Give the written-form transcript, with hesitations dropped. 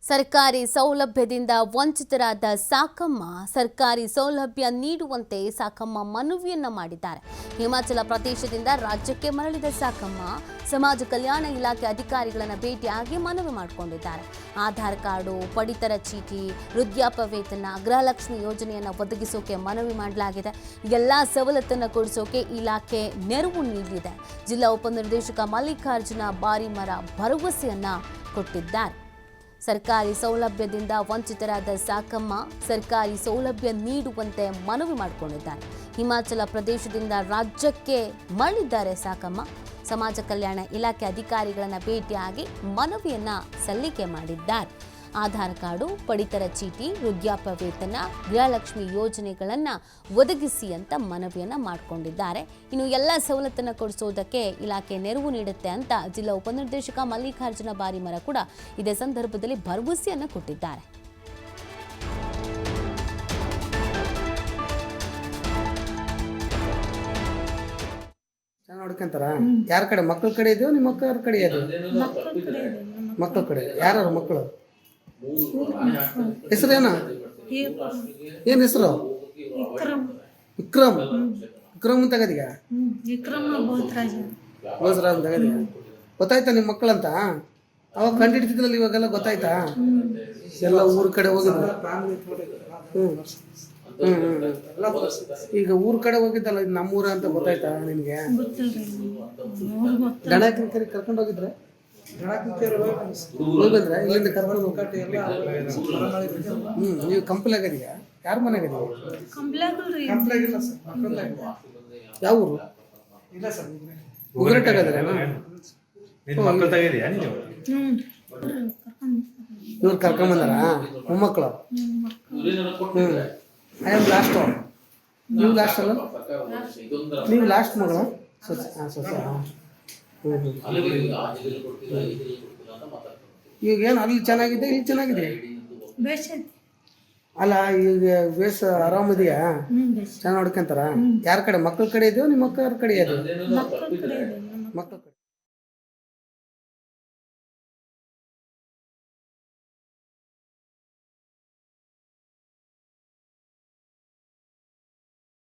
ಸರ್ಕಾರಿ ಸೌಲಭ್ಯದಿಂದ ವಂಚಿತರಾದ ಸಾಕಮ್ಮ ಸರ್ಕಾರಿ ಸೌಲಭ್ಯ ನೀಡುವಂತೆ ಸಾಕಮ್ಮ ಮನವಿಯನ್ನ ಮಾಡಿದ್ದಾರೆ. ಹಿಮಾಚಲ ಪ್ರದೇಶದಿಂದ ರಾಜ್ಯಕ್ಕೆ ಮರಳಿದ ಸಾಕಮ್ಮ ಸಮಾಜ ಕಲ್ಯಾಣ ಇಲಾಖೆ ಅಧಿಕಾರಿಗಳನ್ನು ಭೇಟಿಯಾಗಿ ಮನವಿ ಮಾಡಿಕೊಂಡಿದ್ದಾರೆ. ಆಧಾರ್ ಕಾರ್ಡು, ಪಡಿತರ ಚೀಟಿ, ವೃದ್ಧಾಪ್ಯ ವೇತನ, ಗೃಹಲಕ್ಷ್ಮಿ ಯೋಜನೆಯನ್ನು ಒದಗಿಸೋಕೆ ಮನವಿ ಮಾಡಲಾಗಿದೆ. ಎಲ್ಲ ಸವಲತ್ತನ್ನು ಕೊಡಿಸೋಕೆ ಇಲಾಖೆ ನೆರವು ನೀಡಲಿದೆ. ಜಿಲ್ಲಾ ಉಪನಿರ್ದೇಶಕ ಮಲ್ಲಿಕಾರ್ಜುನ ಬಾರಿಮರ ಭರವಸೆಯನ್ನ ಕೊಟ್ಟಿದ್ದಾರೆ. ಸರ್ಕಾರಿ ಸೌಲಭ್ಯದಿಂದ ವಂಚಿತರಾದ ಸಾಕಮ್ಮ ಸರ್ಕಾರಿ ಸೌಲಭ್ಯ ನೀಡುವಂತೆ ಮನವಿ ಮಾಡಿಕೊಂಡಿದ್ದಾರೆ. ಹಿಮಾಚಲ ಪ್ರದೇಶದಿಂದ ರಾಜ್ಯಕ್ಕೆ ಮರಳಿದ್ದಾರೆ ಸಾಕಮ್ಮ. ಸಮಾಜ ಕಲ್ಯಾಣ ಇಲಾಖೆ ಅಧಿಕಾರಿಗಳನ್ನು ಭೇಟಿಯಾಗಿ ಮನವಿಯನ್ನ ಸಲ್ಲಿಕೆ ಮಾಡಿದ್ದಾರೆ. ಆಧಾರ್ ಕಾರ್ಡು, ಪಡಿತರ ಚೀಟಿ, ವೃದ್ಧಾಪ್ಯ ವೇತನ, ಗೃಹಲಕ್ಷ್ಮಿ ಯೋಜನೆಗಳನ್ನು ಒದಗಿಸಿ ಅಂತ ಮನವಿಯನ್ನು ಮಾಡಿಕೊಂಡಿದ್ದಾರೆ. ಇನ್ನು ಎಲ್ಲ ಸವಲತ್ತನ್ನು ಕೊಡಿಸೋದಕ್ಕೆ ಇಲಾಖೆ ನೆರವು ನೀಡುತ್ತೆ ಅಂತ ಜಿಲ್ಲಾ ಉಪನಿರ್ದೇಶಕ ಮಲ್ಲಿಕಾರ್ಜುನ ಬಾರಿಮರ ಕೂಡ ಇದೇ ಸಂದರ್ಭದಲ್ಲಿ ಭರವಸೆಯನ್ನು ಕೊಟ್ಟಿದ್ದಾರೆ. ನೋಡ್ಕೊಂತಾರ ಯಾರ ಕಡೆ ಮಕ್ಕಳ ಕಡೆ ಇದೆಯೋ ನಿಮ್ಮ ಮಕ್ಕಳ ಕಡೆ ಇದೆಯೋ? ಮಕ್ಕಳ ಕಡೆ ಯಾರು ಮಕ್ಕಳು ಹೆಸರೇನ ಏನ್ ಹೆಸರು? ವಿಕ್ರಮ್. ವಿಕ್ರಮ್ ಅಂತ ತಗದಿಗ ಬೋಸರಾಜ್ ತಗದಿಗ ಗೊತ್ತಾಯ್ತಾ ನಿಮ್ಮ ಮಕ್ಕಳಂತ? ಅವಾಗ ಕಂಡಿಡ್ತಿದ್ರಲ್ಲಿ ಇವಾಗೆಲ್ಲ ಗೊತ್ತಾಯ್ತಾ? ಎಲ್ಲ ಊರ ಕಡೆ ಹೋಗಿದ್ರು. ಈಗ ಊರ್ ಕಡೆ ಹೋಗಿದ್ದಲ್ಲ, ಇದು ನಮ್ಮೂರ ಅಂತ ಗೊತ್ತಾಯ್ತಾ ನಿನ್ಗೆ? ದನ ಕರ್ಕೊಂಡು ಹೋಗಿದ್ರೆ ಹೋಗಿದ್ರೆ ಇಲ್ಲಿಂದ ಕರ್ಕೊಂಡು ನೀವು ಕಂಪ್ಲಾಗದೀಯ? ಯಾರ ಮನೆಗದೀಯ? ಯಾವ ಊರು? ಉಗುರಟಾಗದ್ರೇನಾ? ಇವ್ರು ಕರ್ಕೊಂಬಂದಾರ ಮೊಮ್ಮಕ್ಕಳು? I am last. ನೀವು ಲಾಸ್ಟ್ ಅಲ್ಲ? ನೀವು ಲಾಸ್ಟ್ ಮಗಳು? ಈಗ ಏನು ಅಲ್ಲಿ ಚೆನ್ನಾಗಿದೆ, ಇಲ್ಲಿ ಚೆನ್ನಾಗಿದೆ ಅಲ್ಲ? ಈಗ ಬೇಸ್ ಆರಾಮಿದೆಯಾ? ಚೆನ್ನಾಗಿ ನೋಡ್ಕೊಂತಾರ? ಯಾರ ಕಡೆ ಮಕ್ಕಳ ಕಡೆ ಇದೆಯೋ ನಿಮ್ಮ ಮಕ್ಕಳ ಕಡೆ ಇದೆಯೋ? ಮಕ್ಕಳ ಕಡೆ.